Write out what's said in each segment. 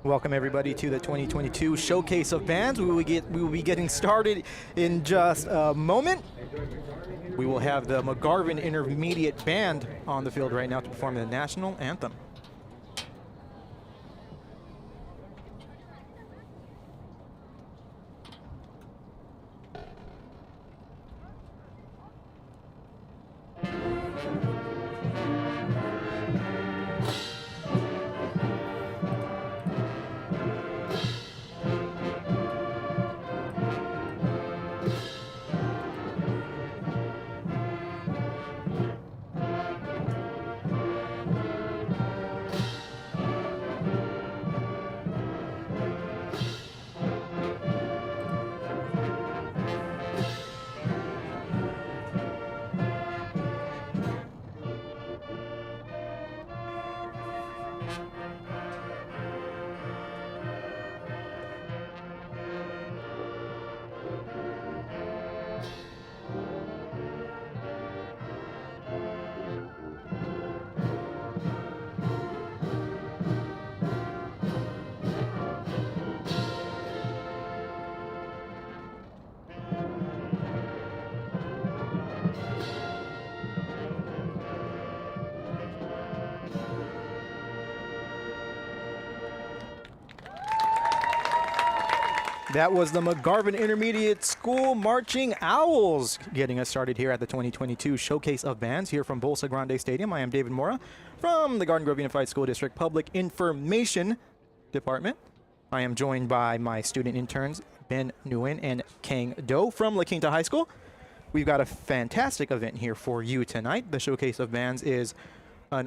Welcome everybody to the 2022 Showcase of Bands. We will be getting started in just a moment. We will have the McGarvin Intermediate Band on the field right now to perform the national anthem. That was the McGarvin Intermediate School Marching Owls getting us started here at the 2022 Showcase of Bands here from Bolsa Grande Stadium. I am David Mora from the Garden Grove Unified School District Public Information Department. I am joined by my student interns, Ben Nguyen and Kang Do from La Quinta High School. We've got a fantastic event here for you tonight. The Showcase of Bands is a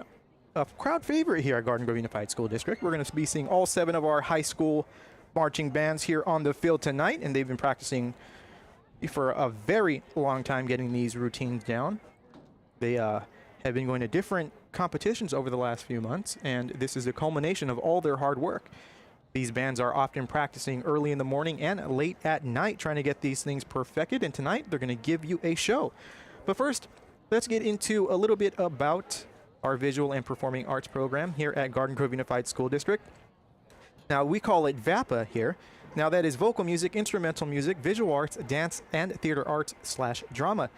crowd favorite here at Garden Grove Unified School District. We're going to be seeing all 7 of our high school marching bands here on the field tonight, and they've been practicing for a very long time getting these routines down. They have been going to different competitions over the last few months, and this is a culmination of all their hard work. These bands are often practicing early in the morning and late at night trying to get these things perfected, and tonight they're going to give you a show. But first, let's get into a little bit about our visual and performing arts program here at Garden Grove Unified School District. Now, we call it VAPA here. Now, that is vocal music, instrumental music, visual arts, dance, and theater arts / drama.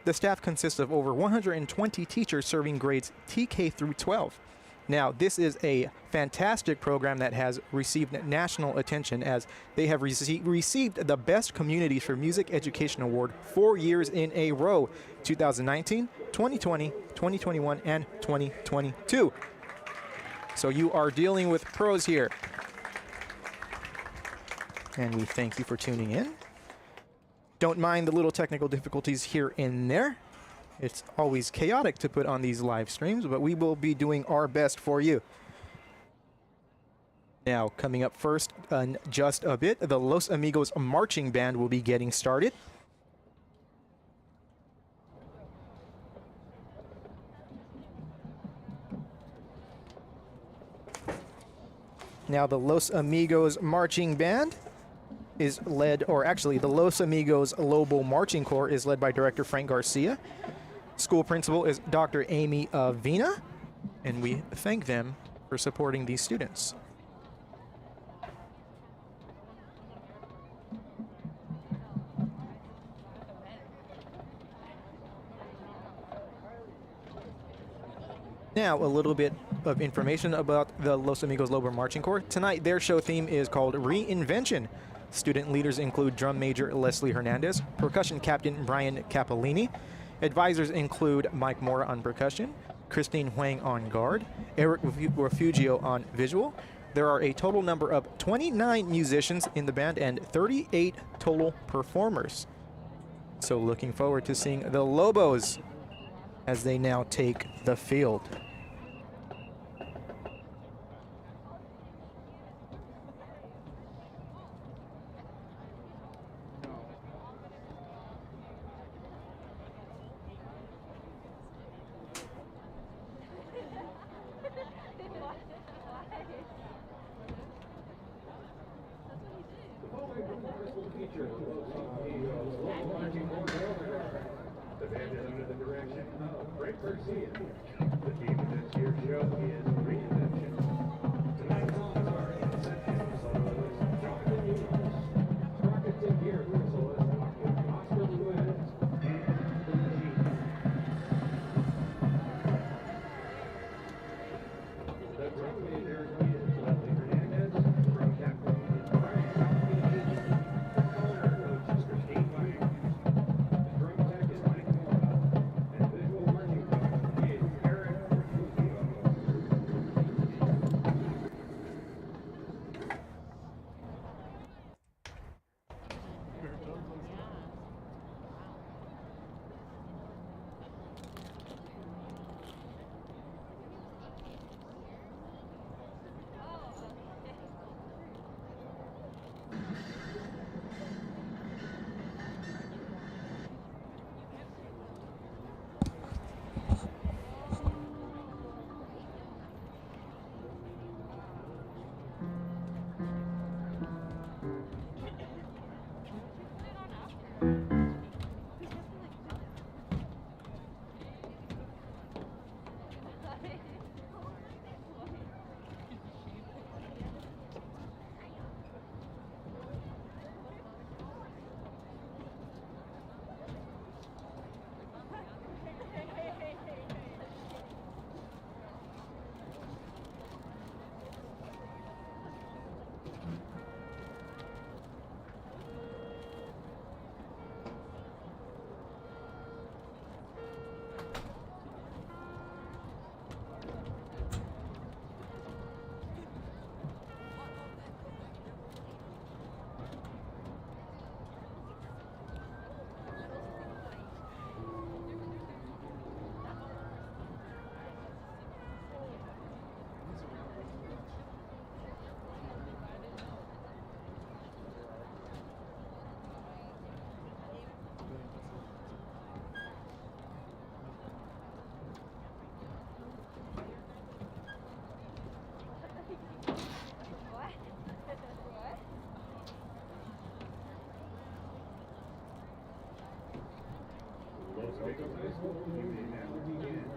The staff consists of over 120 teachers serving grades TK through 12. Now, this is a fantastic program that has received national attention as they have received the Best Communities for Music Education Award 4 years in a row, 2019, 2020, 2021, and 2022. So you are dealing with pros here. And we thank you for tuning in. Don't mind the little technical difficulties here and there. It's always chaotic to put on these live streams, but we will be doing our best for you. Now, coming up first in just a bit, the Los Amigos Marching Band will be getting started. Now, the Los Amigos Marching Band is led, or actually the Los Amigos Lobo Marching Corps is led by Director Frank Garcia. School principal is Dr. Amy Avina, and we thank them for supporting these students. Now, a little bit of information about the Los Amigos Lobo Marching Corps. Tonight, their show theme is called Reinvention. Student leaders include drum major Leslie Hernandez, percussion captain Brian Capolini. Advisors include Mike Mora on percussion, Christine Huang on guard, Eric Refugio on visual. There are a total number of 29 musicians in the band and 38 total performers. So looking forward to seeing the Lobos as they now take the field. The band is under the direction of Frank Garcia. The theme of this year's show is Reinvention. Tonight's songs are You may now begin.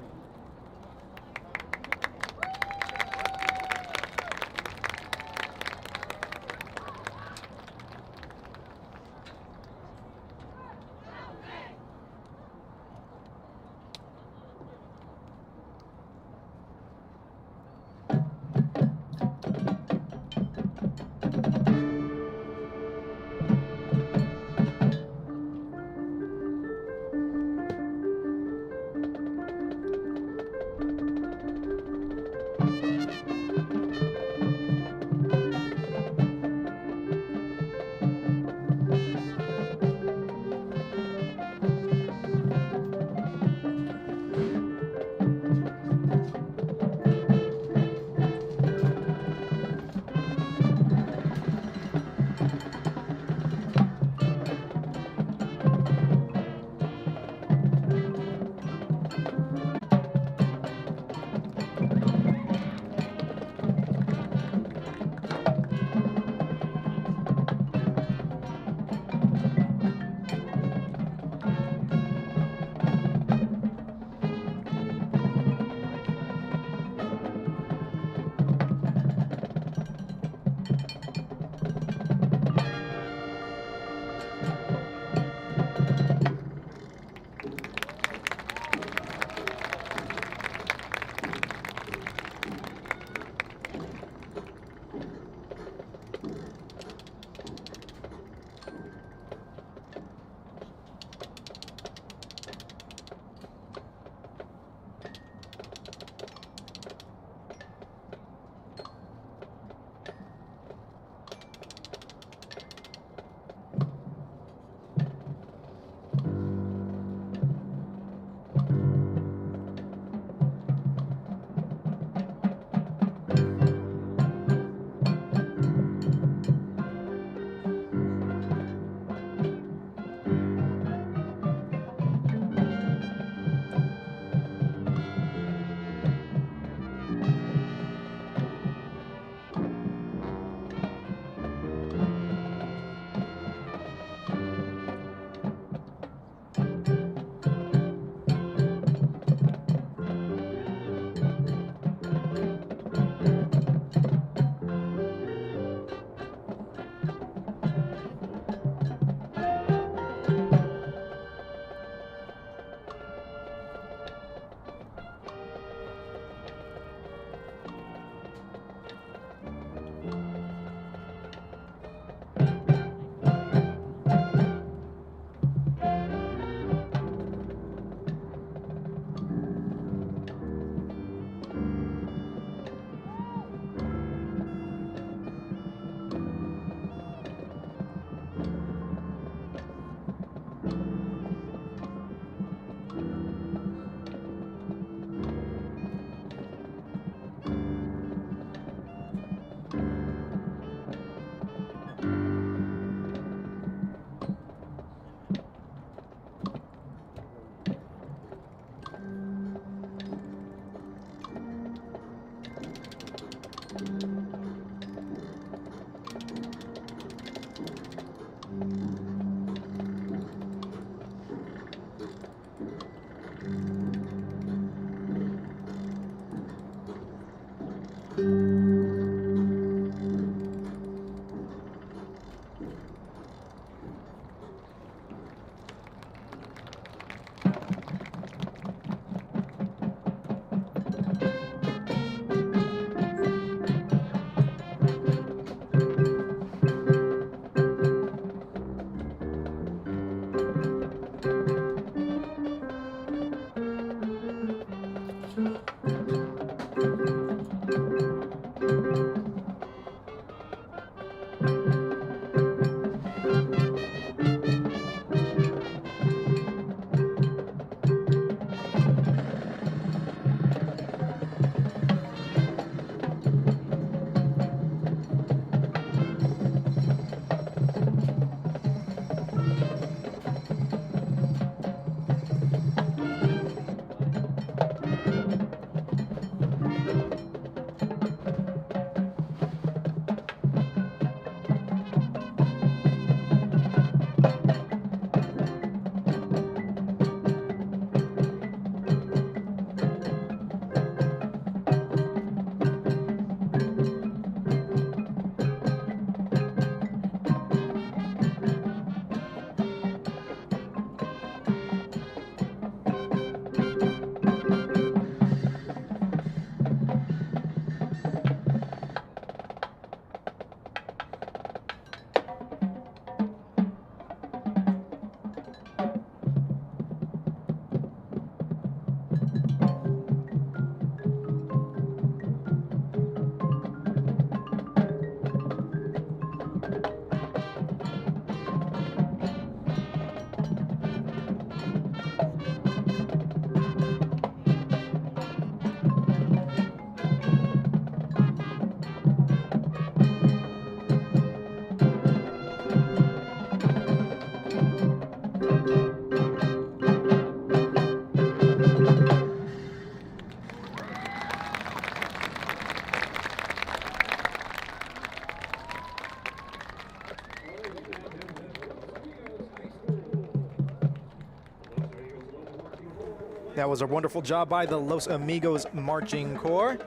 That was a wonderful job by the Los Amigos Marching Corps.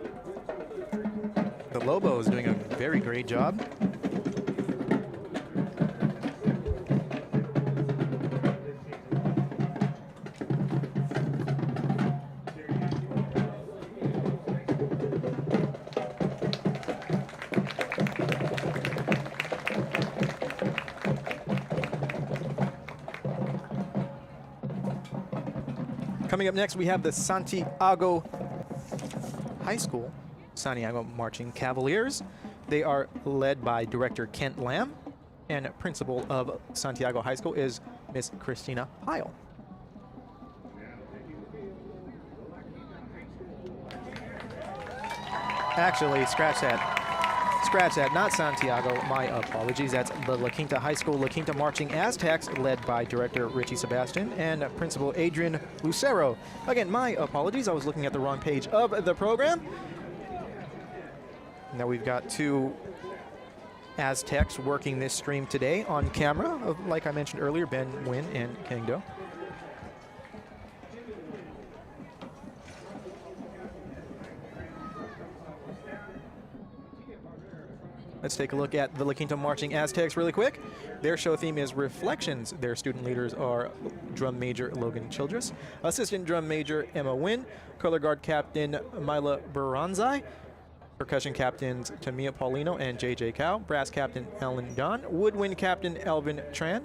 The Lobos doing a very great job. Coming up next, we have the Santiago High School, Santiago Marching Cavaliers. They are led by Director Kent Lamb, and Principal of Santiago High School is Miss Christina Pyle. Actually, scratch that. Scratch that, not Santiago, my apologies. That's the La Quinta High School La Quinta Marching Aztecs, led by Director Richie Sebastian and Principal Adrian Lucero. Again, my apologies, I was looking at the wrong page of the program. Now we've got two Aztecs working this stream today on camera, like I mentioned earlier, Ben Wynn and Kang Do. Let's take a look at the La Quinta Marching Aztecs really quick. Their show theme is Reflections. Their student leaders are Drum Major Logan Childress, Assistant Drum Major Emma Wynn, Color Guard Captain Mila Baranzai, Percussion Captains Tamia Paulino and JJ Cow, Brass Captain Alan Don, Woodwind Captain Elvin Tran,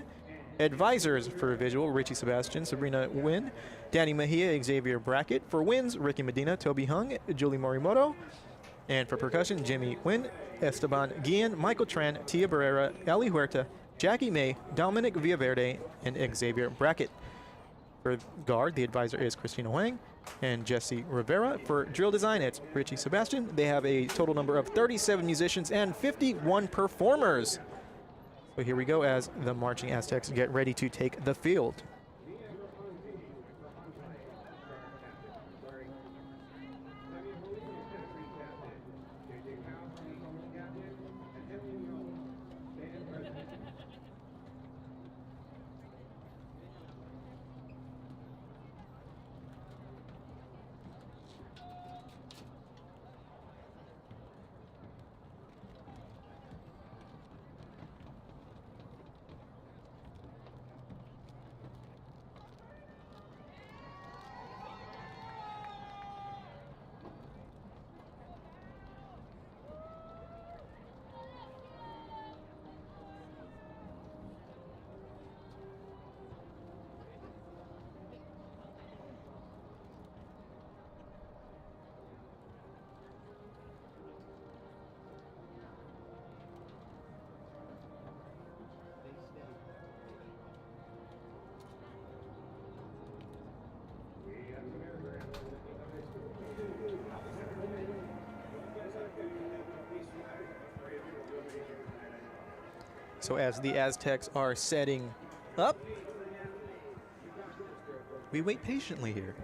Advisors for Visual Richie Sebastian, Sabrina Wynn, Danny Mejia, Xavier Brackett, for Winds Ricky Medina, Toby Hung, Julie Morimoto, and for percussion, Jimmy Wynn, Esteban Guillen, Michael Tran, Tia Barrera, Ali Huerta, Jackie May, Dominic Villaverde, and Xavier Brackett. For guard, the advisor is Christina Huang and Jesse Rivera. For drill design, it's Richie Sebastian. They have a total number of 37 musicians and 51 performers. So here we go as the Marching Aztecs get ready to take the field. So as the Aztecs are setting up, we wait patiently here.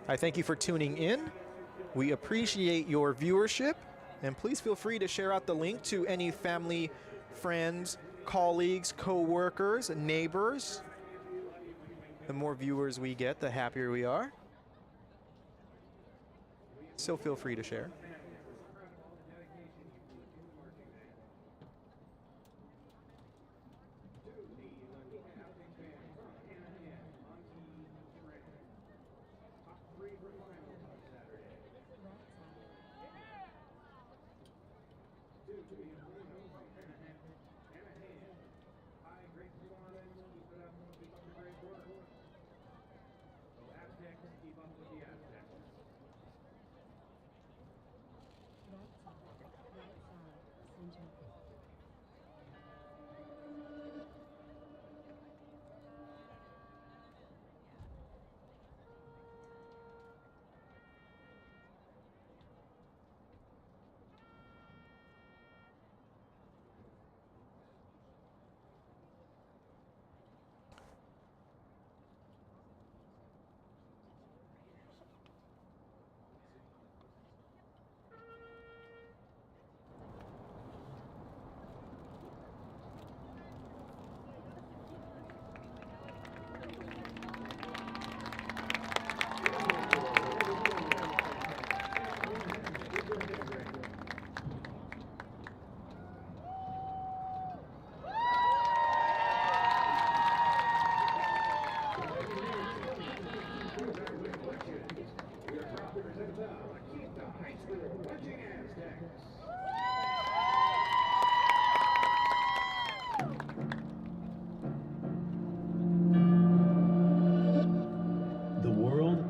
I thank you for tuning in. We appreciate your viewership, and please feel free to share out the link to any family, friends, colleagues, co-workers, neighbors. The more viewers we get, the happier we are. So feel free to share.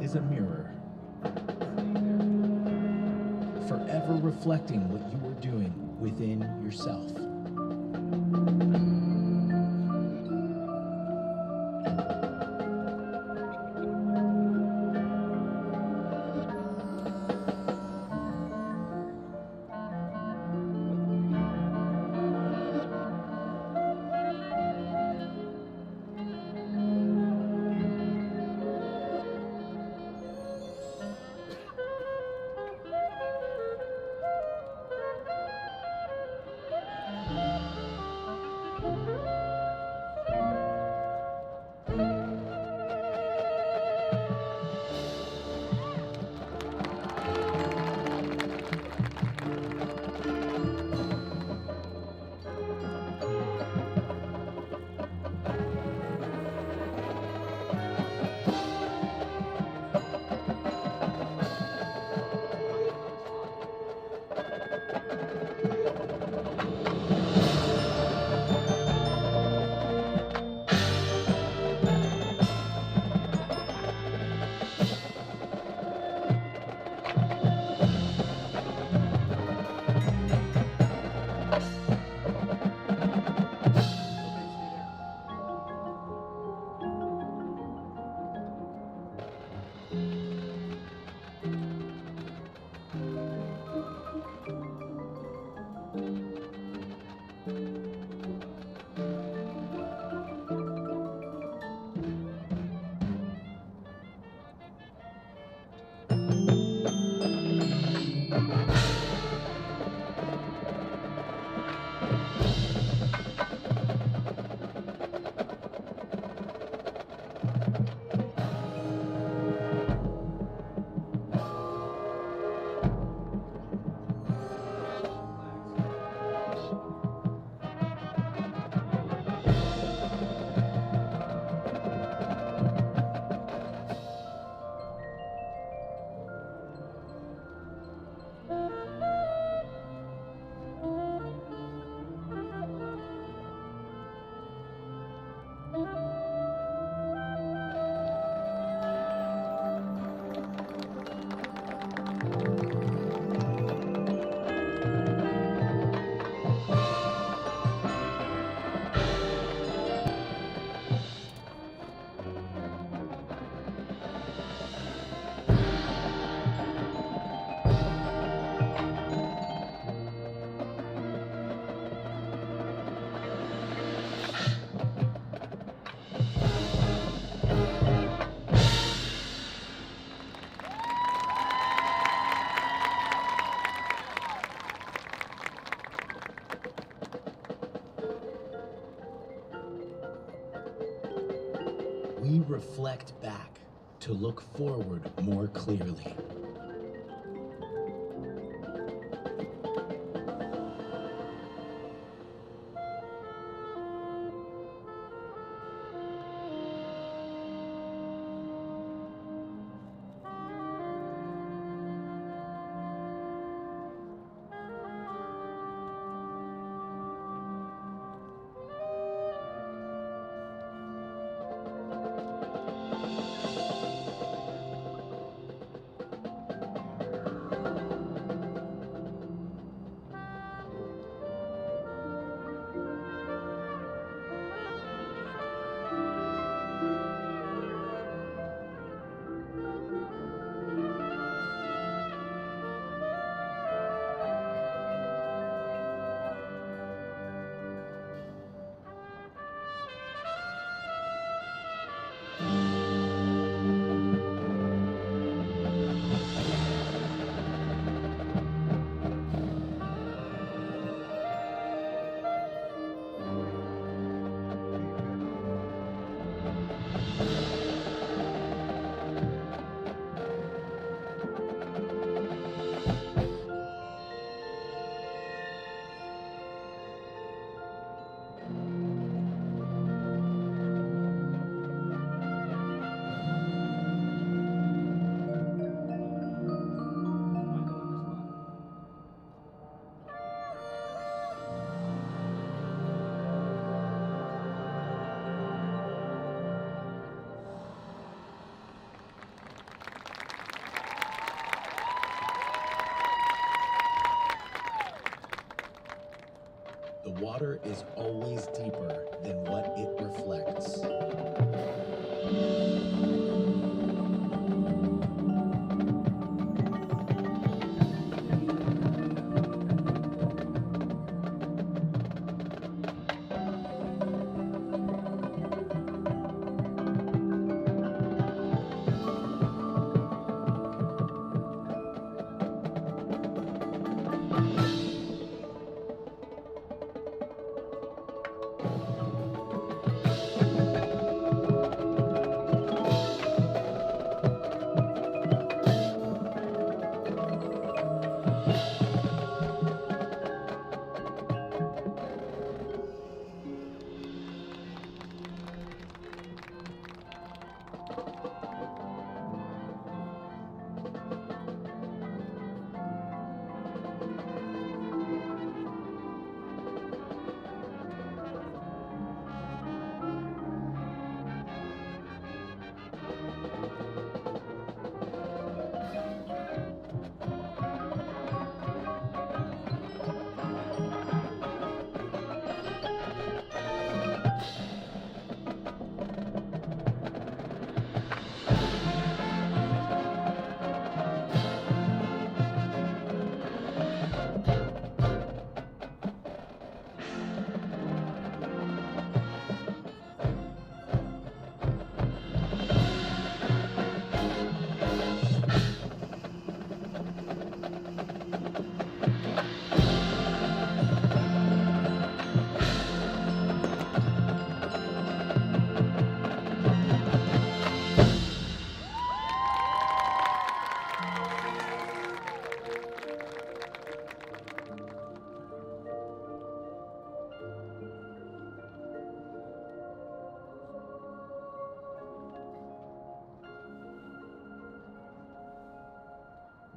is a mirror, forever reflecting what you are doing within yourself. We reflect back to look forward more clearly. water is always deeper than what it reflects.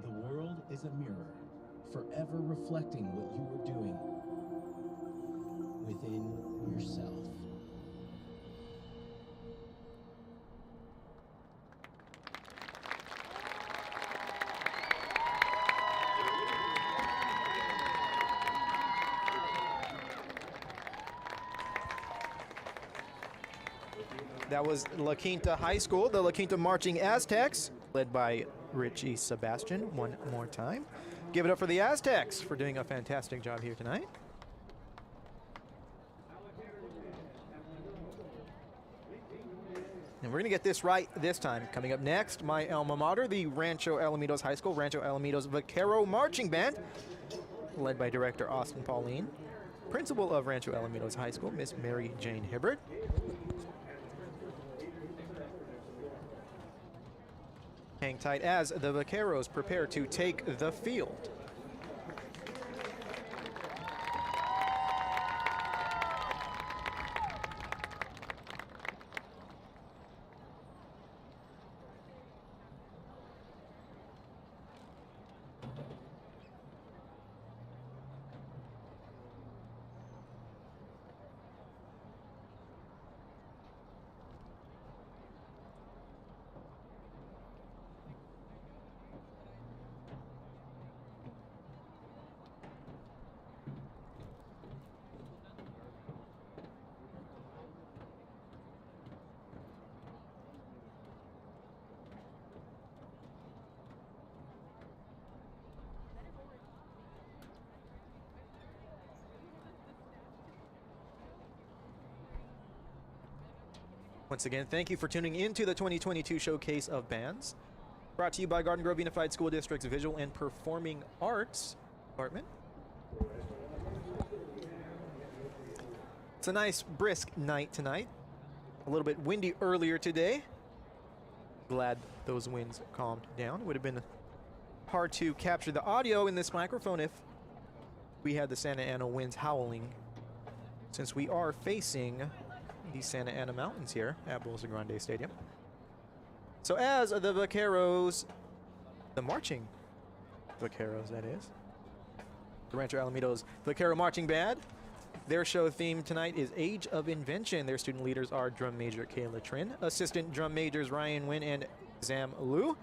The world is a mirror, forever reflecting what you are doing within yourself. That was La Quinta High School, the La Quinta Marching Aztecs, led by Richie Sebastian one more time. Give it up for the Aztecs for doing a fantastic job here tonight. And we're going to get this right this time. Coming up next, my alma mater, the Rancho Alamitos High School, Rancho Alamitos Vaquero Marching Band, led by Director Austin Pauline. Principal of Rancho Alamitos High School, Miss Mary Jane Hibbert. Hang tight as the Vaqueros prepare to take the field. Once again, thank you for tuning into the 2022 Showcase of Bands, brought to you by Garden Grove Unified School District's Visual and Performing Arts Department. It's a nice, brisk night tonight. A little bit windy earlier today. Glad those winds calmed down. Would have been hard to capture the audio in this microphone if we had the Santa Ana winds howling, since we are facing the Santa Ana Mountains here at Bolsa Grande Stadium. So as the Vaqueros, the marching Vaqueros that is, the Rancho Alamitos Vaquero Marching Band, their show theme tonight is Age of Invention. Their student leaders are drum major Kayla Trin, assistant drum majors Ryan Wynn and Zam Liu,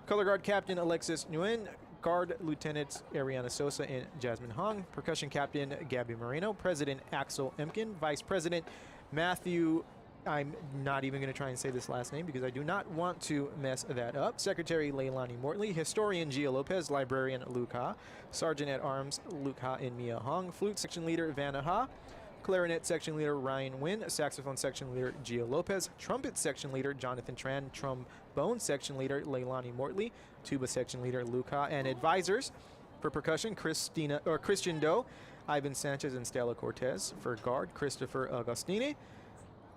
color guard captain Alexis Nguyen, Guard Lieutenants Ariana Sosa and Jasmine Hong. Percussion Captain Gabby Moreno. President Axel Emkin. Vice President Matthew, I'm not even going to try and say this last name because I do not want to mess that up. Secretary Leilani Mortley. Historian Gia Lopez. Librarian Luke Ha. Sergeant at Arms Luke Ha and Mia Hong. Flute Section Leader Vanna Ha. Clarinet Section Leader Ryan Wynn. Saxophone Section Leader Gia Lopez. Trumpet Section Leader Jonathan Tran. Trombone Section Leader Leilani Mortley. Tuba Section Leader Luca. And advisors for percussion Christian Doe, Ivan Sanchez, and Stella Cortez. For guard, Christopher Agostini.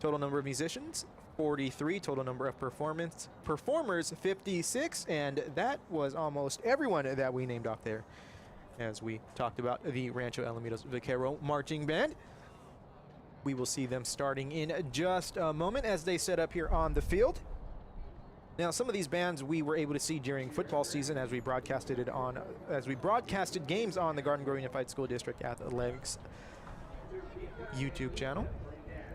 Total number of musicians 43. Total number of performers 56. And that was almost everyone that we named off there as we talked about the Rancho Alamitos Vaquero Marching Band. We will see them starting in just a moment as they set up here on the field. Now, some of these bands we were able to see during football season as we broadcasted games on the Garden Grove Unified School District Athletics YouTube channel.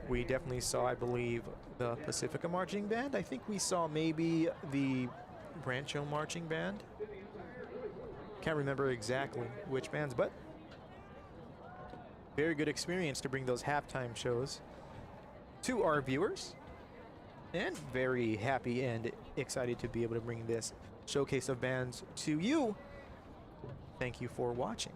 We definitely saw, I believe, the Pacifica Marching Band. I think we saw maybe the Rancho Marching Band. Can't remember exactly which bands, but very good experience to bring those halftime shows to our viewers. And very happy and excited to be able to bring this showcase of bands to you. Thank you for watching.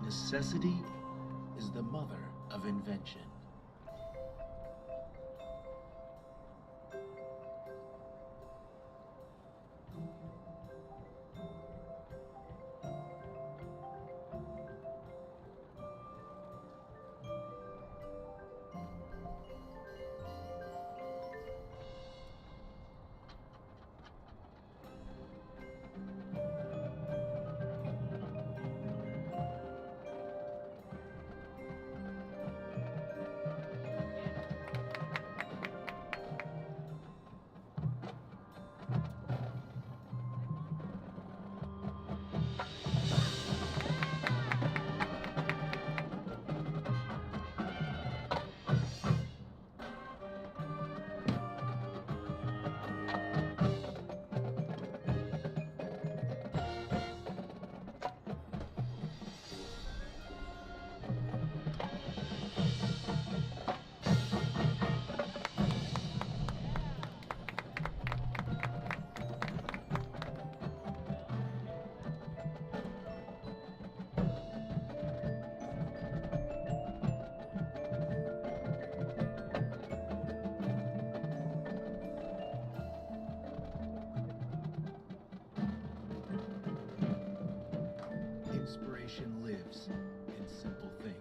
Necessity is the mother of invention. imagination lives in simple things.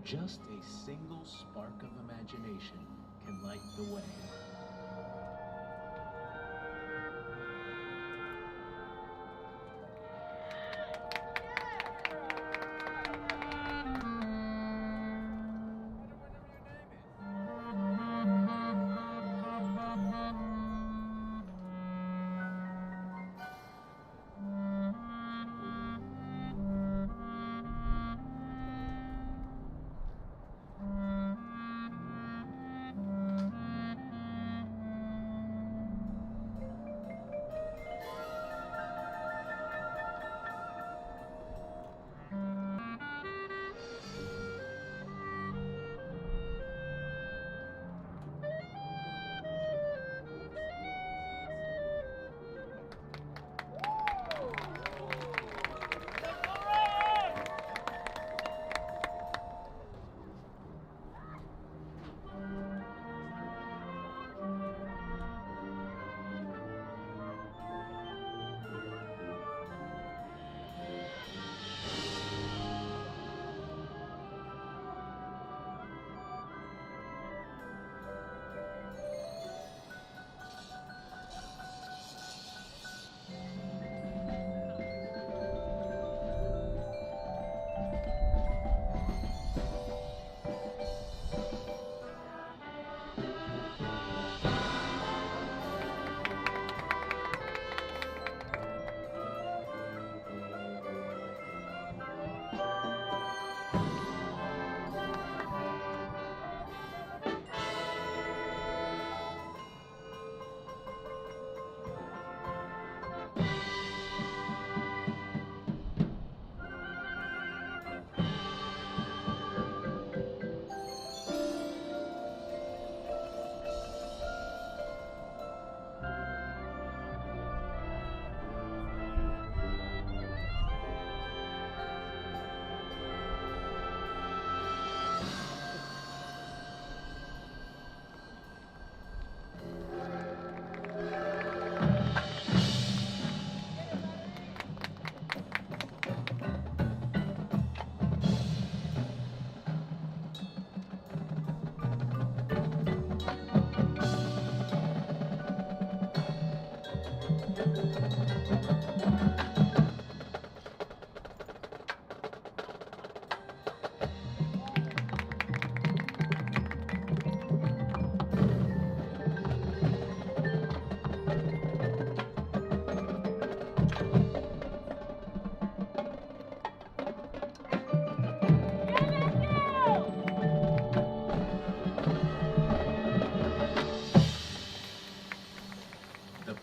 Just a single spark of imagination can light the way.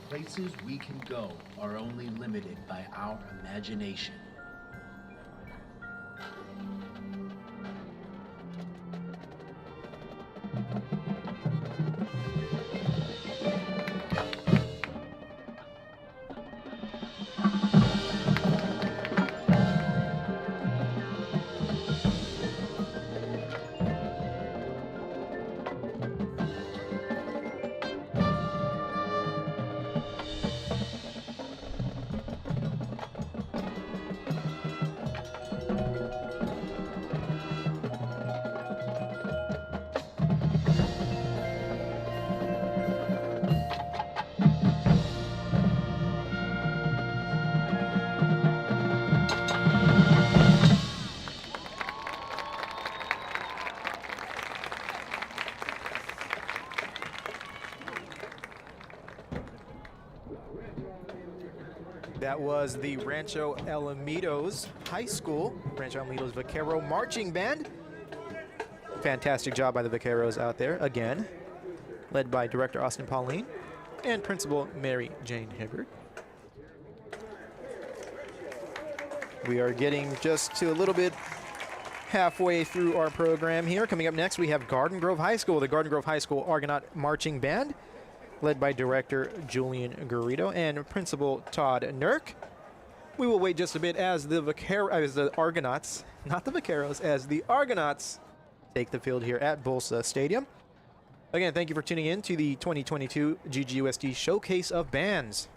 Places we can go are only limited by our imagination. That was the Rancho Alamitos High School, Rancho Alamitos Vaquero Marching Band. Fantastic job by the Vaqueros out there, again, led by Director Austin Pauline and Principal Mary Jane Hibbard. We are getting just to a little bit halfway through our program here. Coming up next, we have Garden Grove High School, the Garden Grove High School Argonaut Marching Band, led by Director Julian Garrido and Principal Todd Nurk. We will wait just a bit as the Argonauts, not the Vaqueros, as the Argonauts take the field here at Bolsa Stadium. Again, thank you for tuning in to the 2022 GGUSD Showcase of Bands.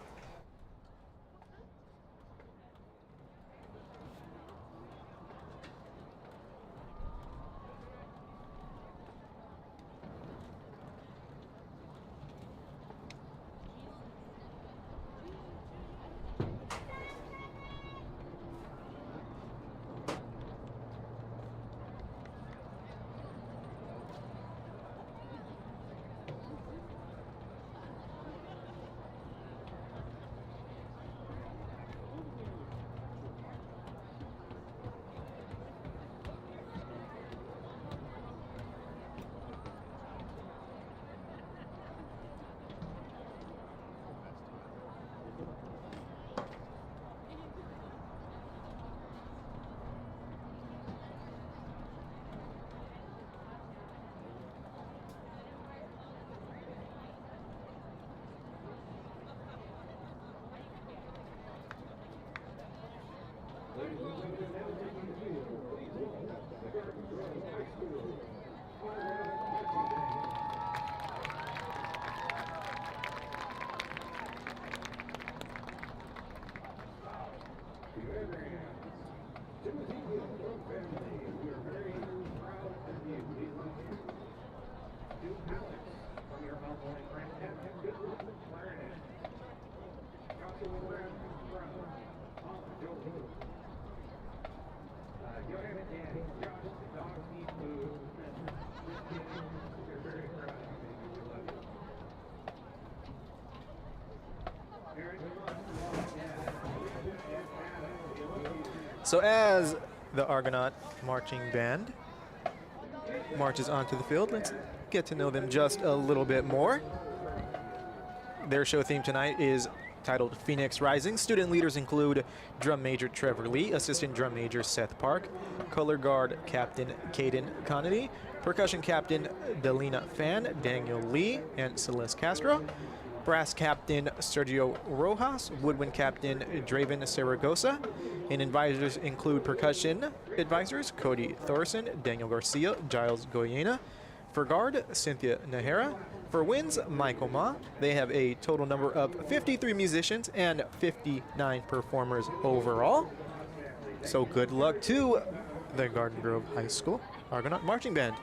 So as the Argonaut Marching Band marches onto the field, let's get to know them just a little bit more. Their show theme tonight is titled Phoenix Rising. Student leaders include Drum Major Trevor Lee, Assistant Drum Major Seth Park, Color Guard Captain Caden Connedy, Percussion Captain Delina Fan, Daniel Lee, and Celeste Castro, Brass Captain Sergio Rojas, Woodwind Captain Draven Saragosa, and advisors include Percussion Advisors Cody Thorson, Daniel Garcia, Giles Goyena. For Guard, Cynthia Nahara. For Winds, Michael Ma. They have a total number of 53 musicians and 59 performers overall. So good luck to the Garden Grove High School Argonaut Marching Band.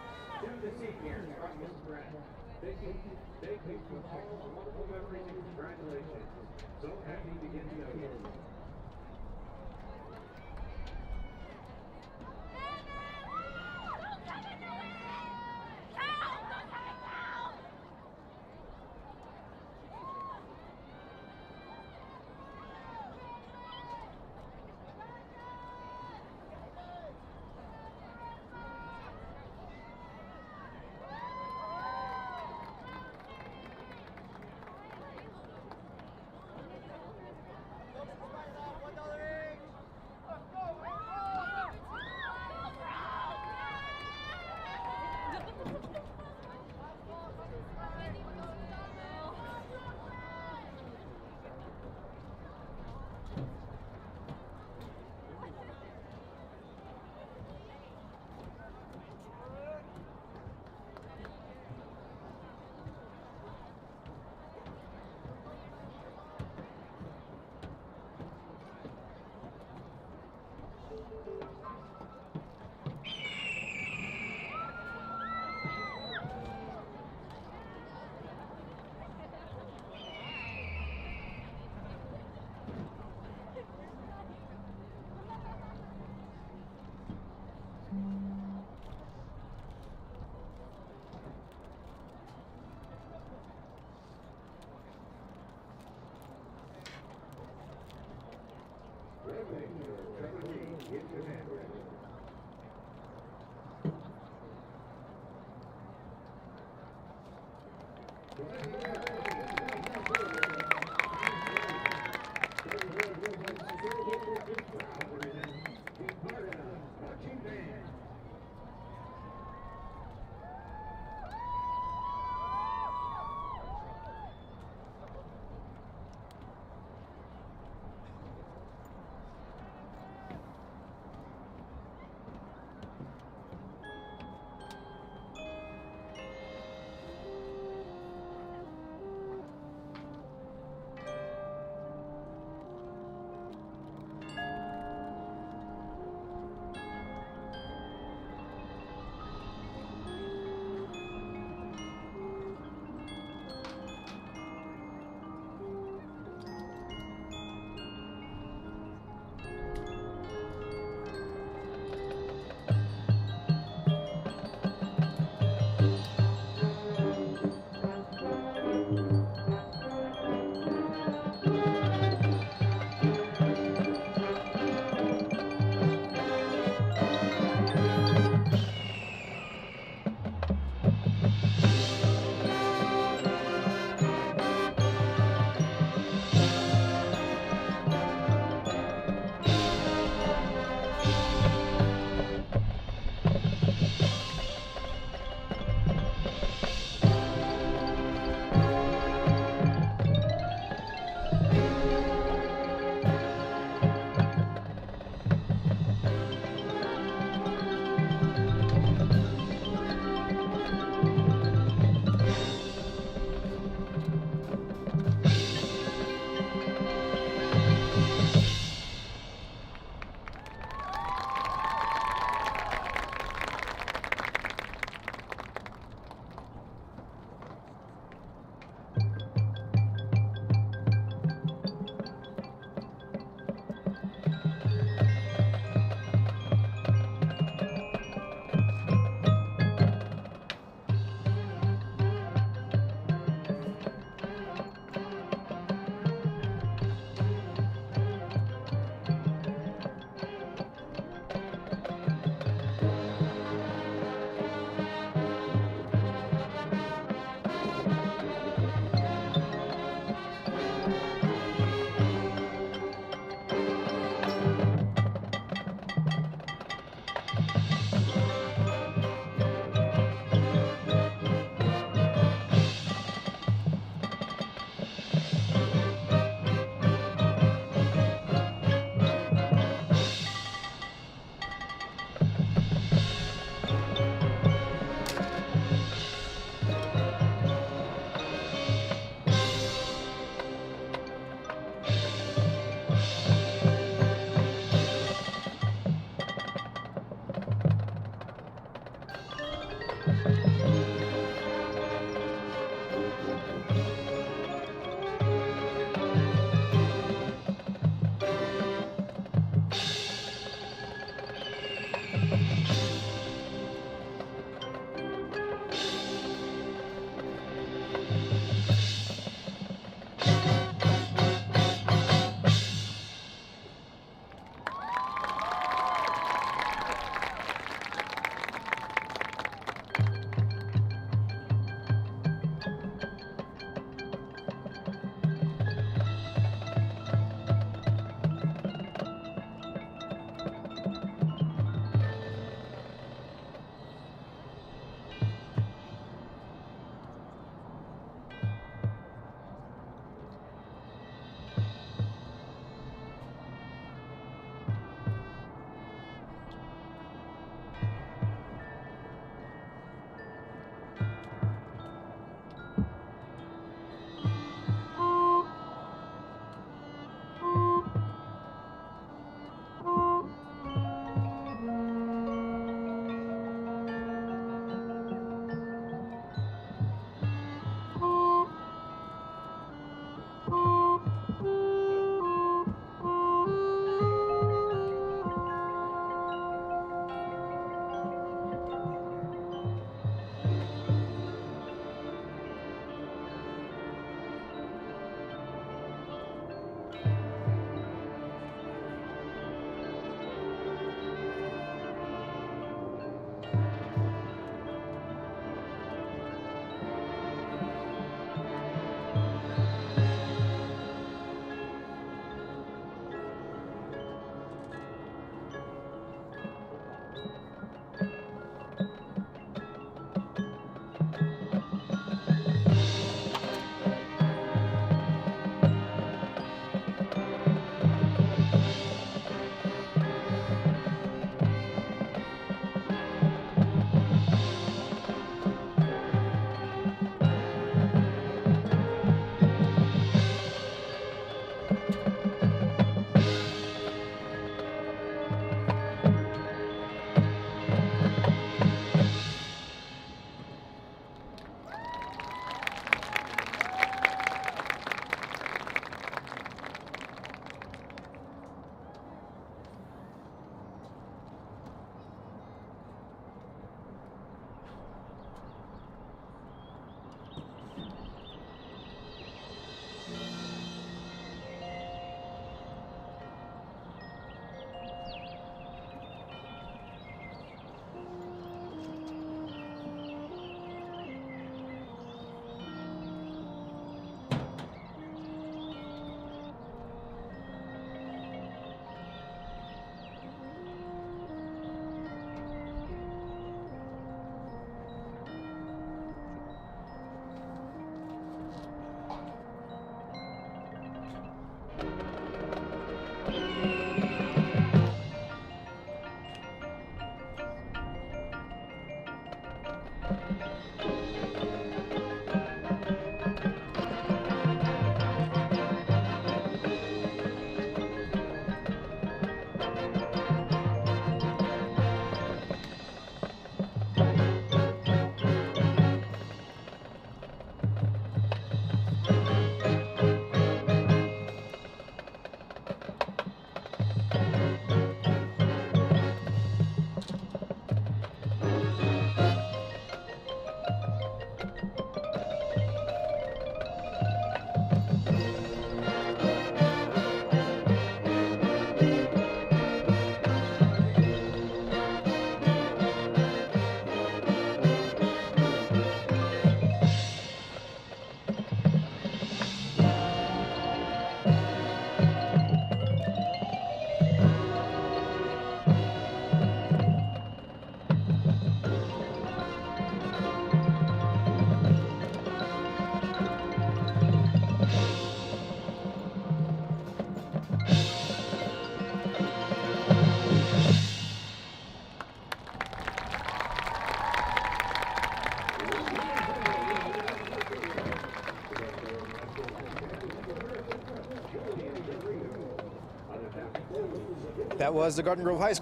That was the Garden Grove High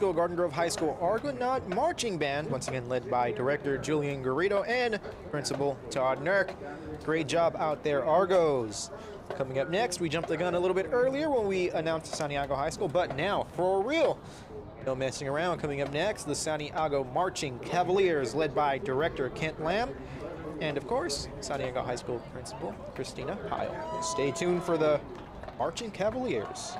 School Argonaut Marching Band, once again led by Director Julian Garrido and Principal Todd Nurk. Great job out there, Argos. Coming up next, we jumped the gun a little bit earlier when we announced Santiago High School, but now, for real, no messing around. Coming up next, the Santiago Marching Cavaliers, led by Director Kent Lamb, and of course, Santiago High School Principal Christina Pyle. Stay tuned for the Marching Cavaliers.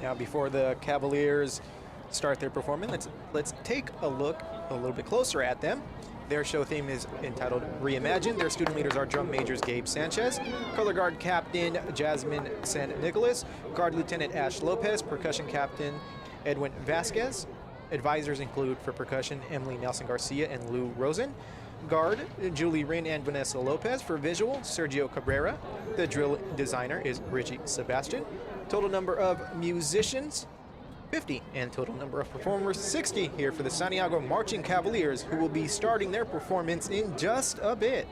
Now, before the Cavaliers start their performance, let's take a look a little bit closer at them. Their show theme is entitled Reimagine. Their student leaders are drum majors Gabe Sanchez, color guard captain Jasmine San Nicolas, guard lieutenant Ash Lopez, percussion captain Edwin Vasquez. Advisors include for percussion Emily Nelson Garcia and Lou Rosen. Guard Julie Rin and Vanessa Lopez. For visual, Sergio Cabrera. The drill designer is Richie Sebastian. Total number of musicians, 50, and total number of performers, 60, here for the Santiago Marching Cavaliers, who will be starting their performance in just a bit.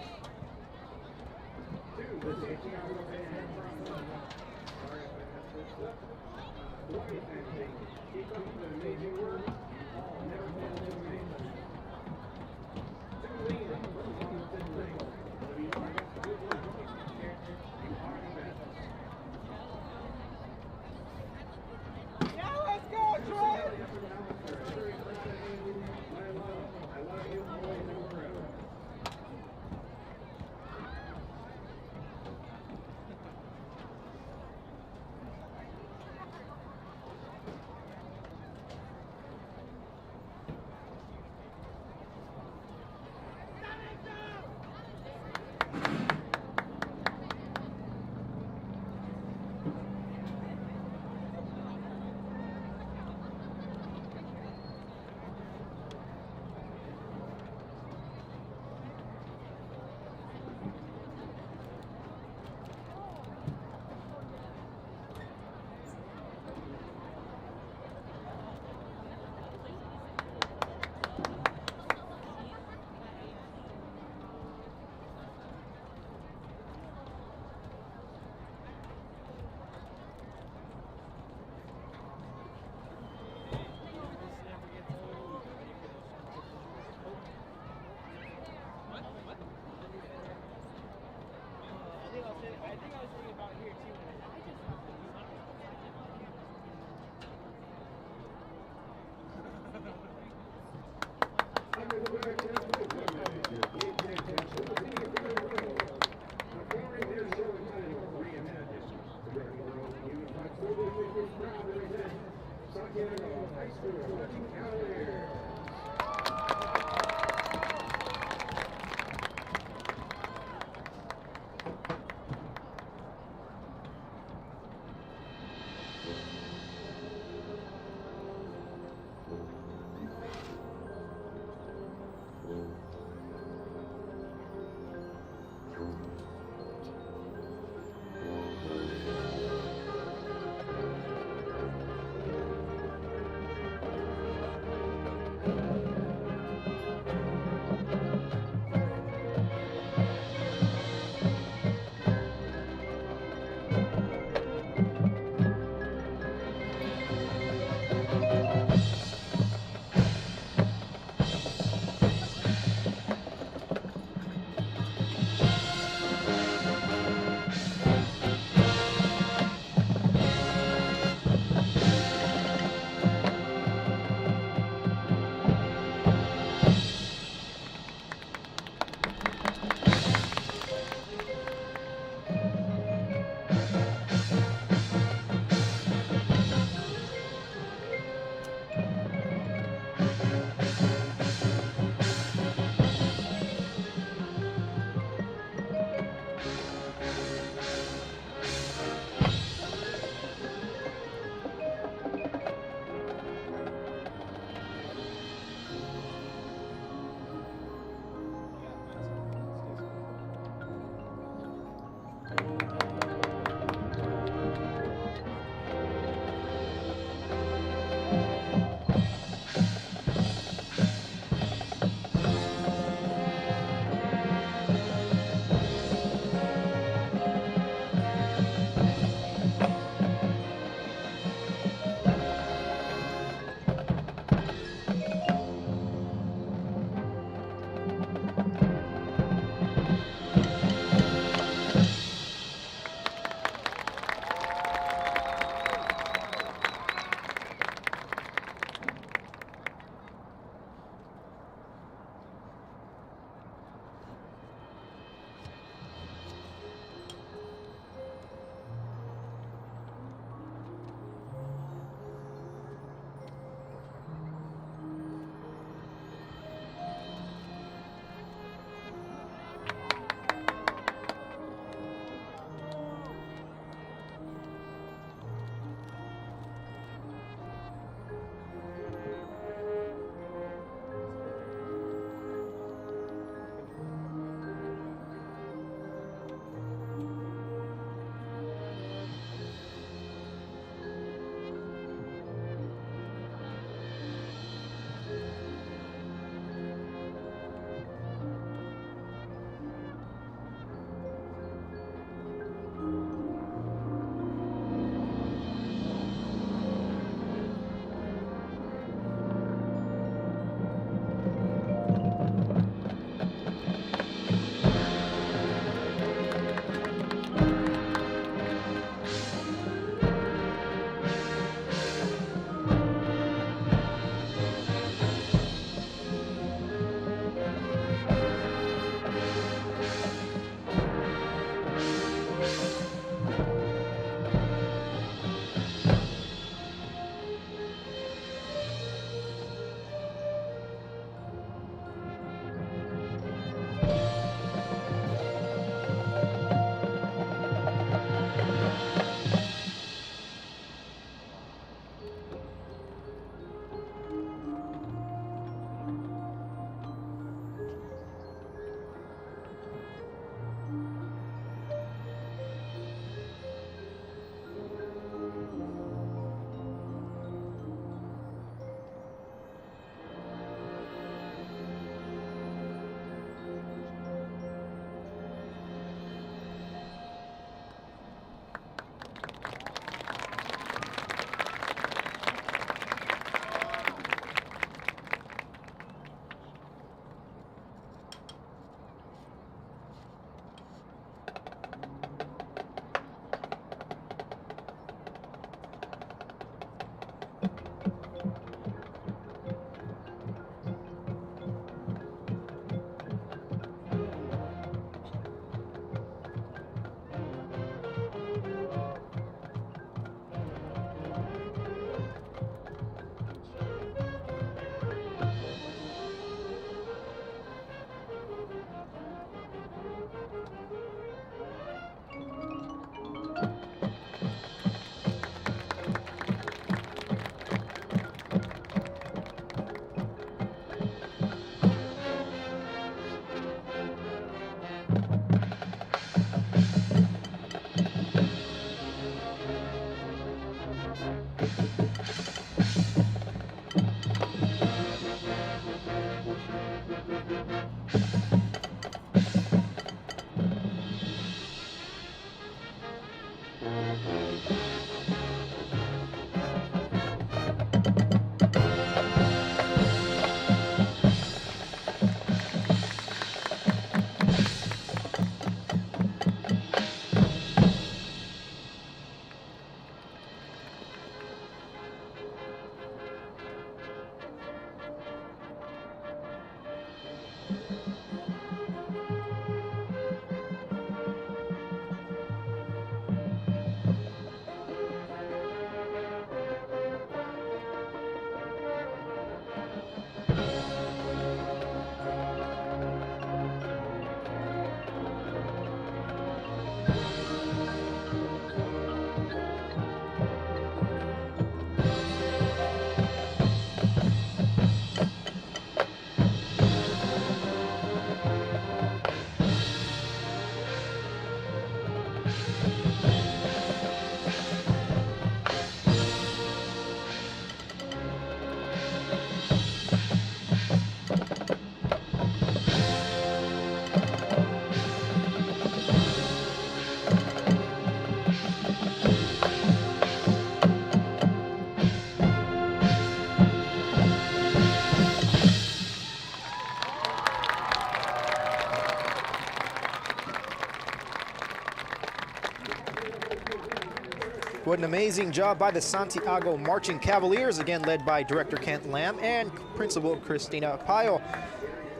What an amazing job by the Santiago Marching Cavaliers, again led by Director Kent Lamb and Principal Christina Pyle.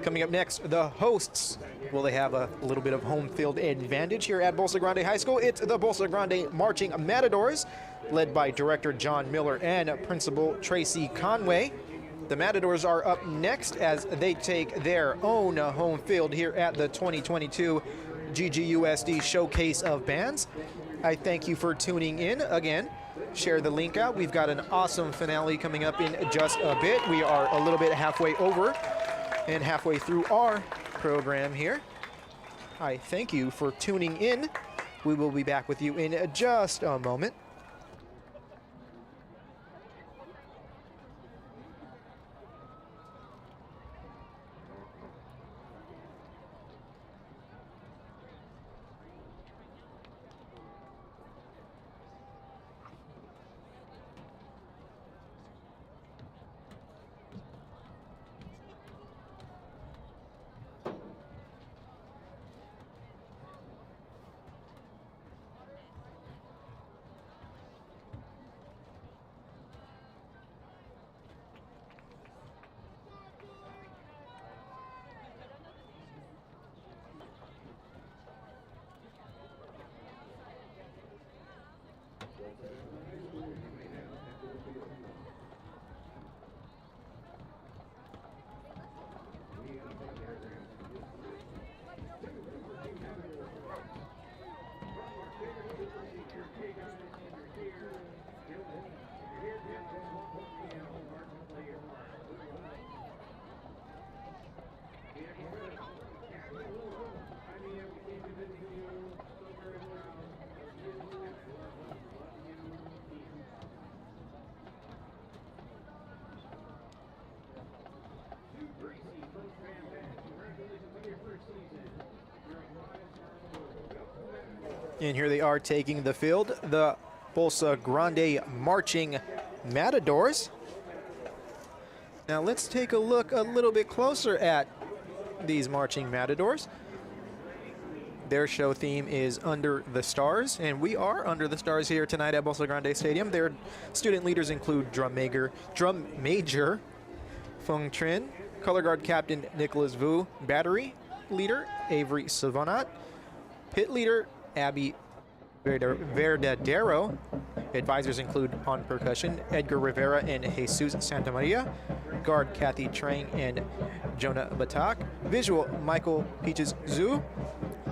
Coming up next, the hosts. Will they have a little bit of home field advantage here at Bolsa Grande High School? It's the Bolsa Grande Marching Matadors, led by Director John Miller and Principal Tracy Conway. The Matadors are up next as they take their own home field here at the 2022 GGUSD Showcase of Bands. I thank you for tuning in again. Share the link out. We've got an awesome finale coming up in just a bit. We are a little bit halfway over and halfway through our program here. I thank you for tuning in. We will be back with you in just a moment. And here they are taking the field, the Bolsa Grande Marching Matadors. Now let's take a look a little bit closer at these Marching Matadors. Their show theme is Under the Stars, and we are under the stars here tonight at Bolsa Grande Stadium. Their student leaders include Drum Major Fung Trin, Color Guard Captain Nicholas Vu, Battery Leader Avery Savonat, Pit Leader Abby Verdadero. Advisors include on percussion Edgar Rivera and Jesus Santamaria, guard Kathy Trang and Jonah Batak, visual Michael Peaches Zhu,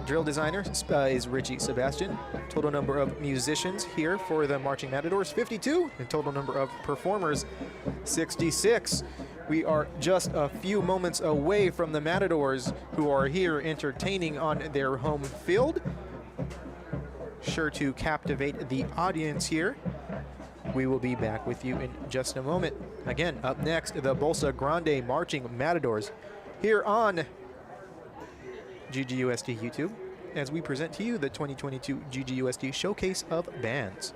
drill designer is Richie Sebastian. Total number of musicians here for the Marching Matadors 52, and total number of performers 66. We are just a few moments away from the Matadors, who are here entertaining on their home field. Sure to captivate the audience here. We will be back with you in just a moment. Again, up next, the Bolsa Grande Marching Matadors here on GGUSD YouTube as we present to you the 2022 GGUSD Showcase of Bands.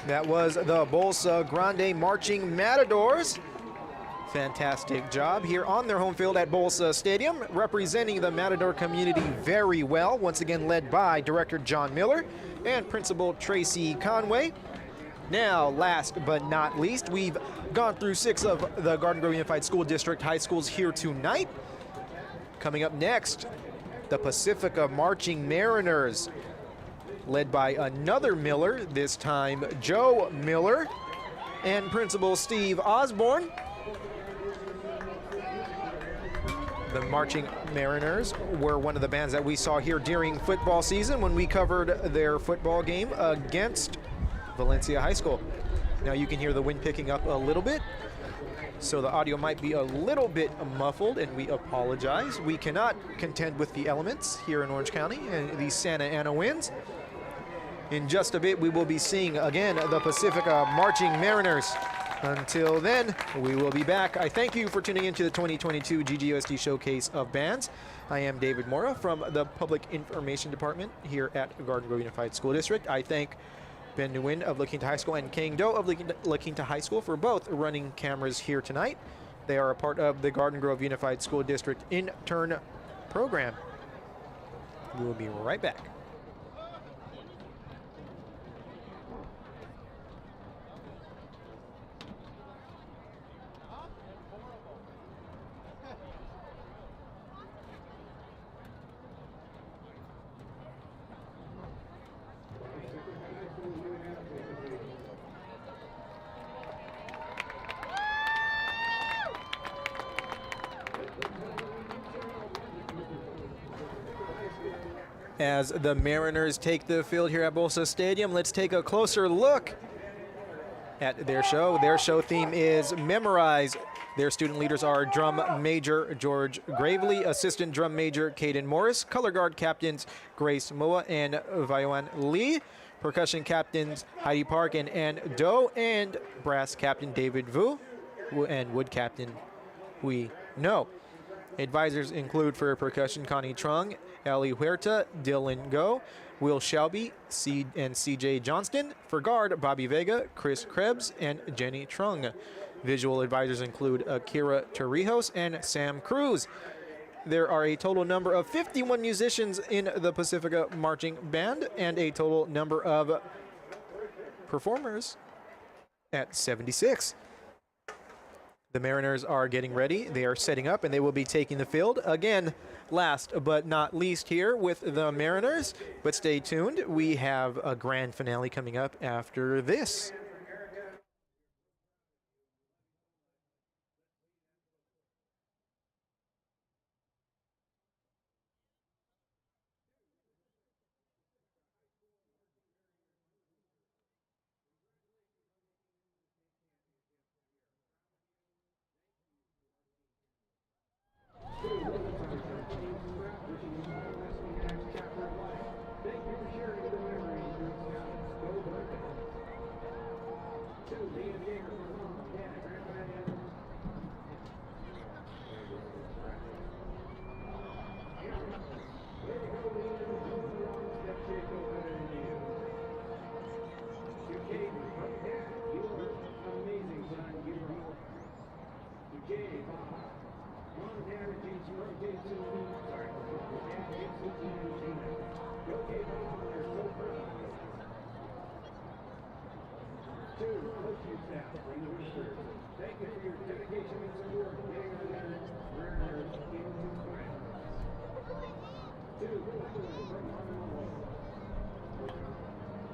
That was the Bolsa Grande Marching Matadors. Fantastic job here on their home field at Bolsa Stadium, representing the Matador community very well. Once again led by Director John Miller and Principal Tracy Conway. Now, last but not least, we've gone through 6 of the Garden Grove Unified School District high schools here tonight. Coming up next, the Pacifica Marching Mariners, led by another Miller, this time Joe Miller, and Principal Steve Osborne. The Marching Mariners were one of the bands that we saw here during football season when we covered their football game against Valencia High School. Now you can hear the wind picking up a little bit, so the audio might be a little bit muffled, and we apologize. We cannot contend with the elements here in Orange County and these Santa Ana winds. In just a bit, we will be seeing again the Pacifica Marching Mariners. Until then, we will be back. I thank you for tuning into the 2022 GGUSD Showcase of Bands. I am David Mora from the Public Information Department here at Garden Grove Unified School District. I thank Ben Nguyen of La Quinta High School and Kang Do of La Quinta High School for both running cameras here tonight. They are a part of the Garden Grove Unified School District intern program. We will be right back. As the Mariners take the field here at Bolsa Stadium, let's take a closer look at their show. Their show theme is Memorize. Their student leaders are Drum Major George Gravely, Assistant Drum Major Caden Morris, Color Guard Captains Grace Moa and Vioan Lee, Percussion Captains Heidi Park and Ann Doe, and Brass Captain David Vu, and Wood Captain Hui No. Advisors include for percussion Connie Trung, Ellie Huerta, Dylan Go, Will Shelby, and CJ Johnston. For guard, Bobby Vega, Chris Krebs, and Jenny Trung. Visual advisors include Akira Torrijos and Sam Cruz. There are a total number of 51 musicians in the Pacifica Marching Band and a total number of performers at 76. The Mariners are getting ready. They are setting up, and they will be taking the field. Again, last but not least here with the Mariners. But stay tuned. We have a grand finale coming up after this. Thank you for your dedication and support in getting our Mariners into finals.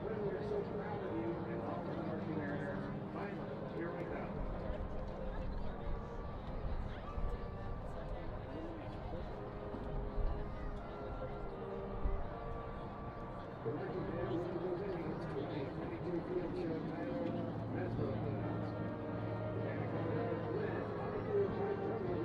We're so proud of you and all of the Marching Mariners. Finally, here we go. The Marching Band will be presenting its 2022 field show titled Mesmerized. The band led by the field drum major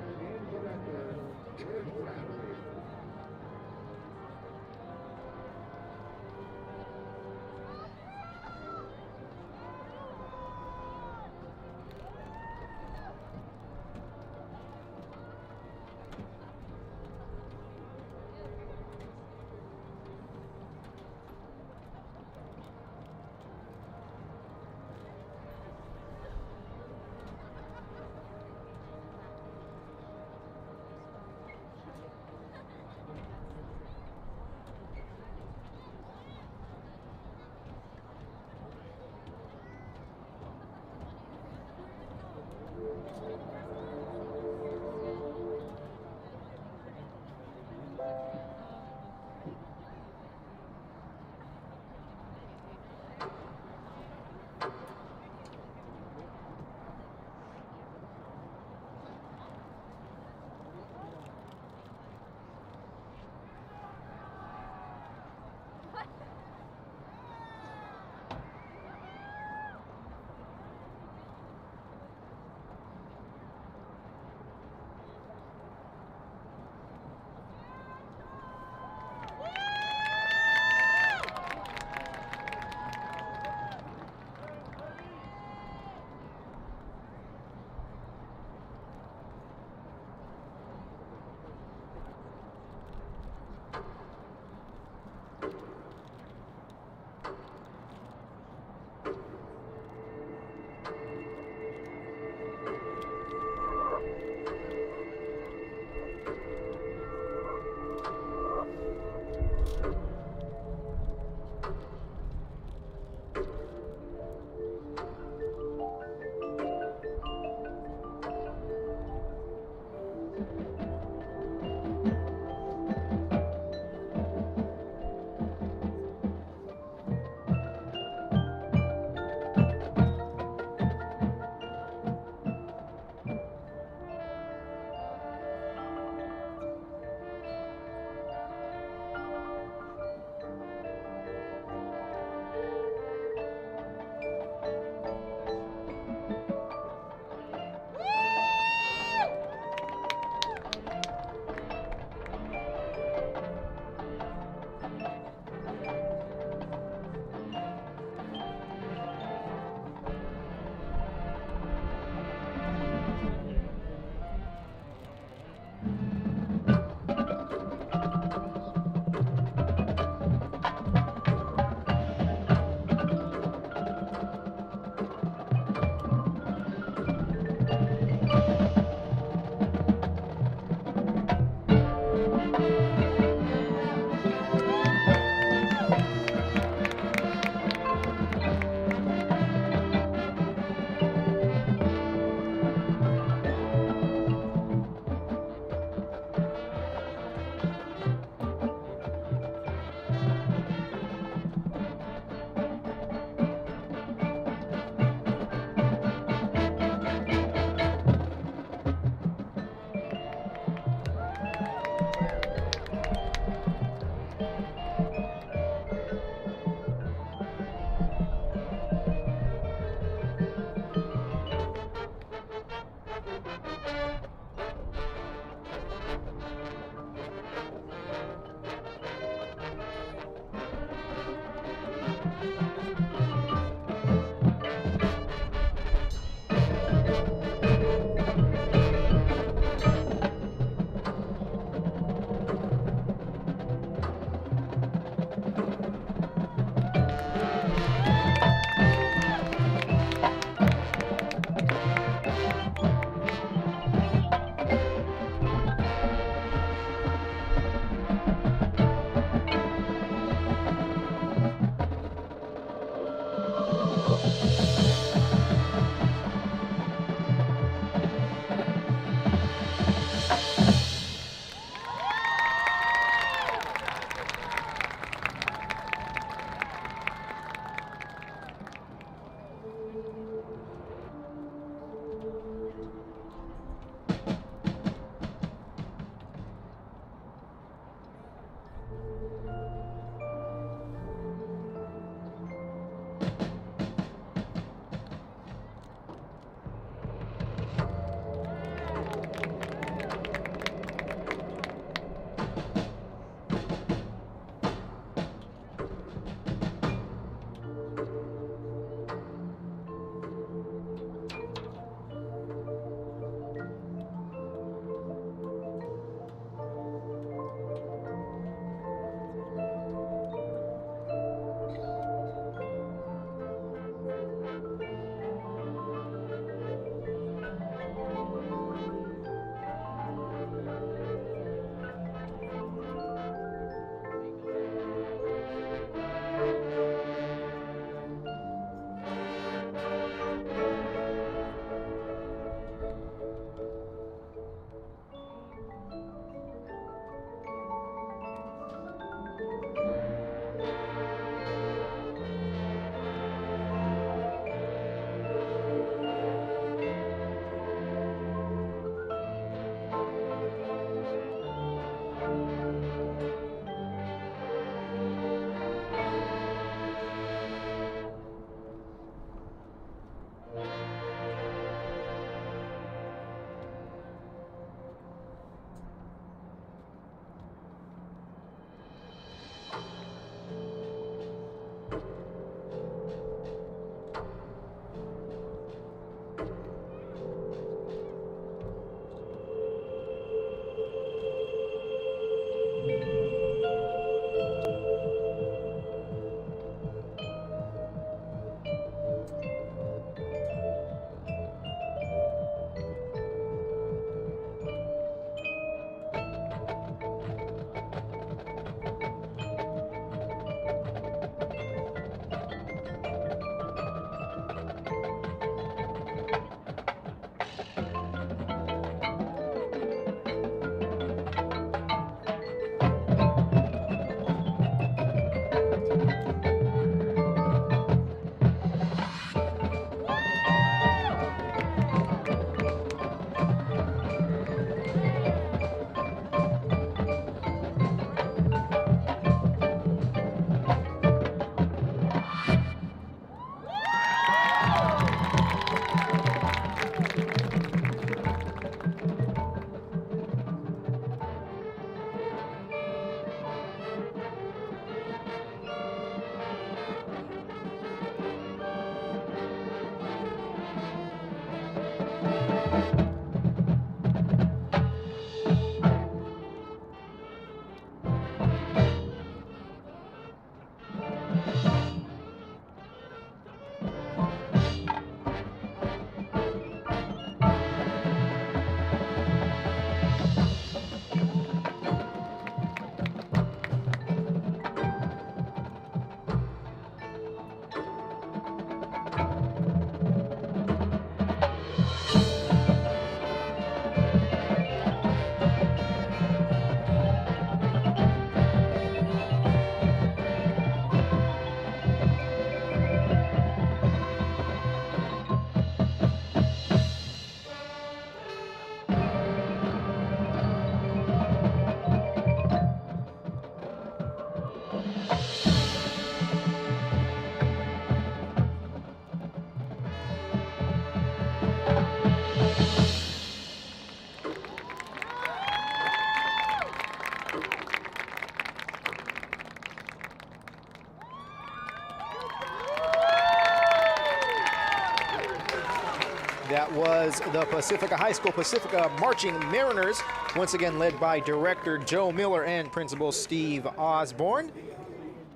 That was the Pacifica High School Pacifica Marching Mariners, once again led by Director Joe Miller and Principal Steve Osborne.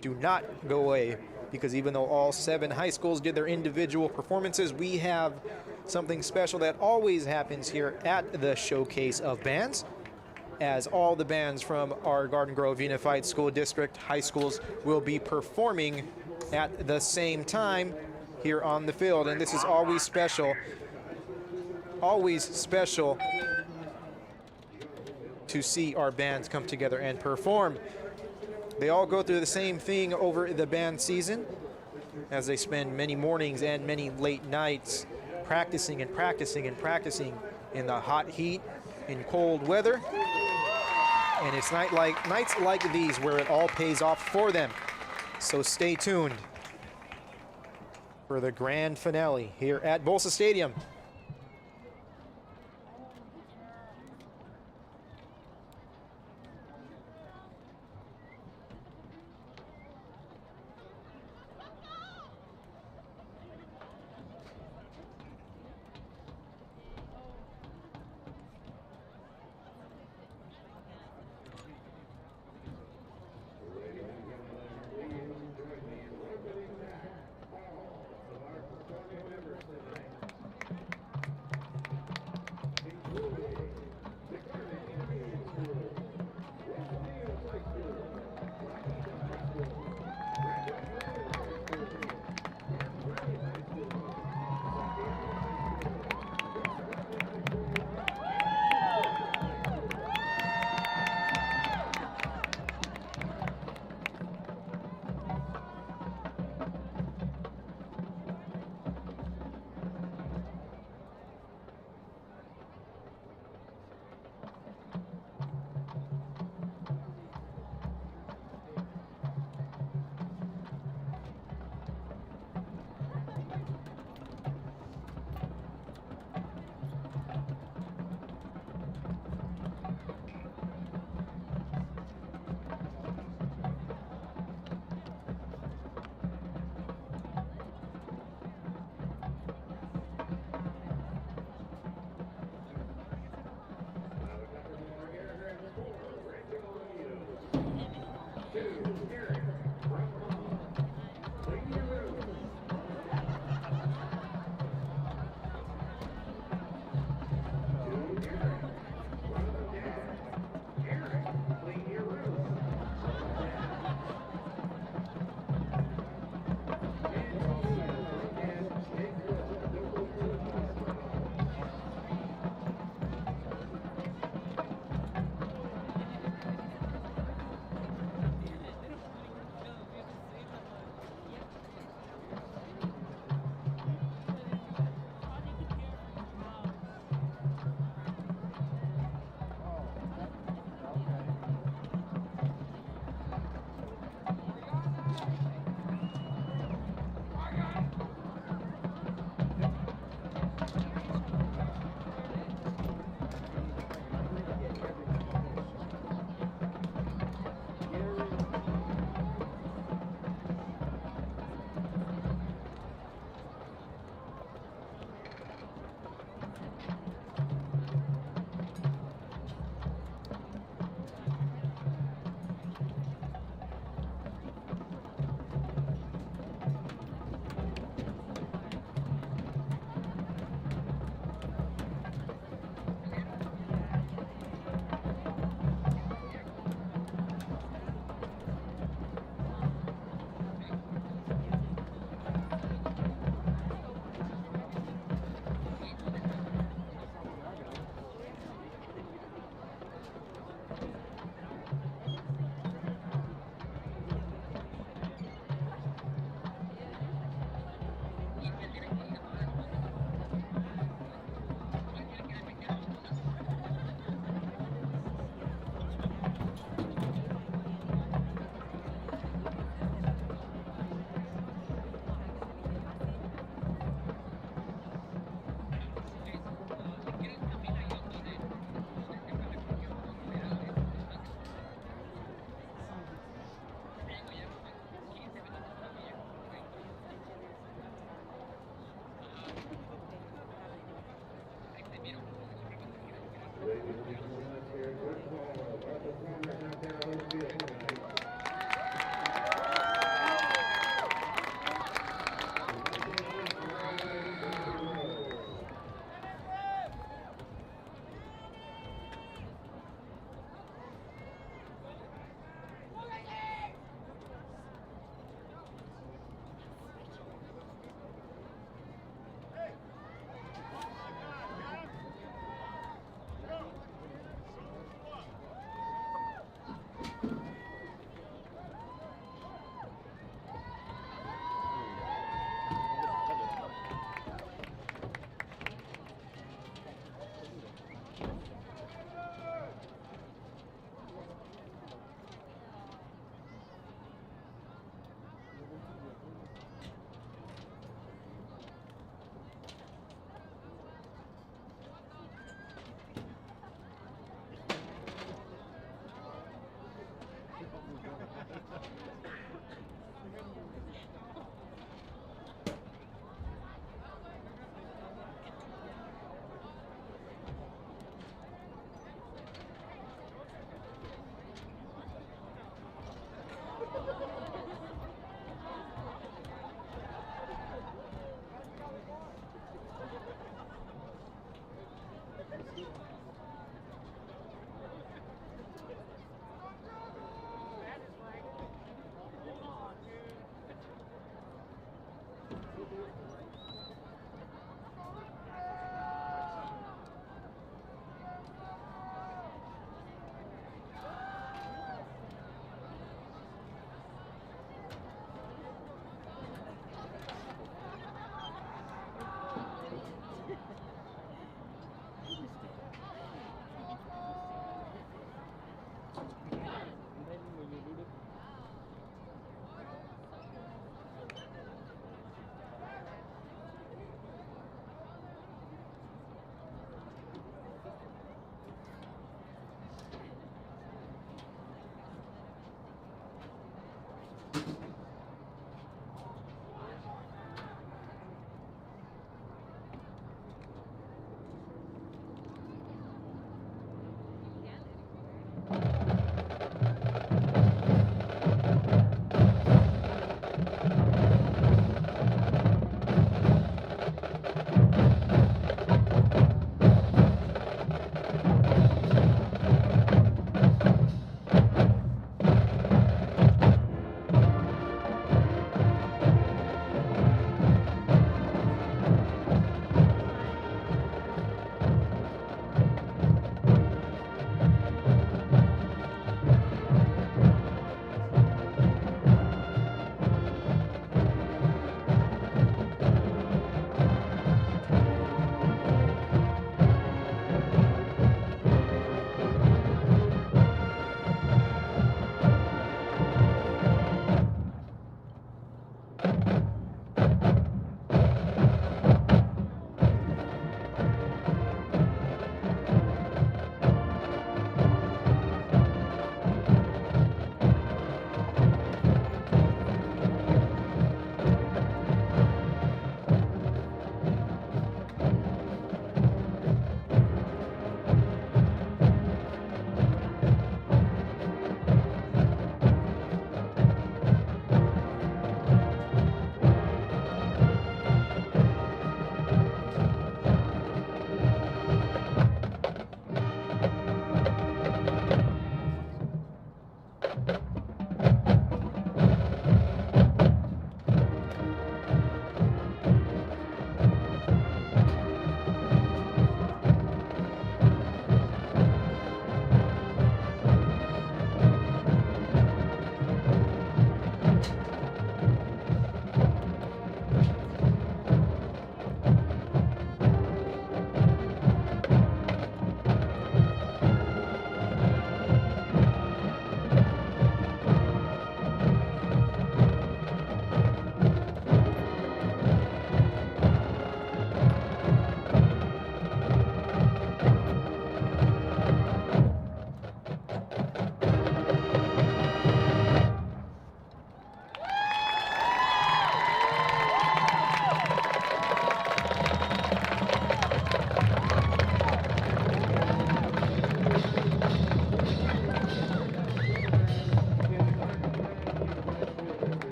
Do not go away, because even though all 7 high schools did their individual performances, we have something special that always happens here at the Showcase of Bands, as all the bands from our Garden Grove Unified School District high schools will be performing at the same time here on the field. And this is always special to see our bands come together and perform. They all go through the same thing over the band season, as they spend many mornings and many late nights practicing and practicing and practicing in the hot heat, in cold weather. And it's nights like these where it all pays off for them. So stay tuned for the grand finale here at Bolsa Stadium.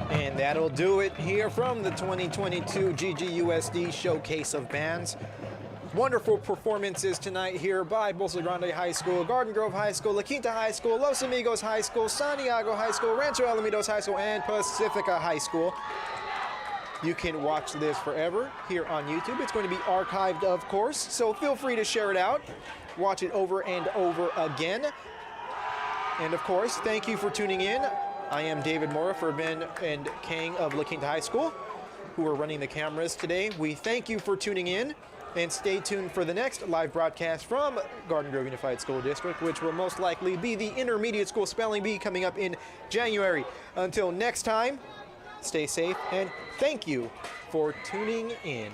And that'll do it here from the 2022 GGUSD Showcase of Bands. Wonderful performances tonight here by Bolsa Grande High School, Garden Grove High School, La Quinta High School, Los Amigos High School, Santiago High School, Rancho Alamitos High School, and Pacifica High School. You can watch this forever here on YouTube. It's going to be archived, of course, so feel free to share it out. Watch it over and over again. And of course, thank you for tuning in. I am David Mora for Ben and Kang of La Quinta High School, who are running the cameras today. We thank you for tuning in, and stay tuned for the next live broadcast from Garden Grove Unified School District, which will most likely be the Intermediate School Spelling Bee coming up in January. Until next time, stay safe, and thank you for tuning in.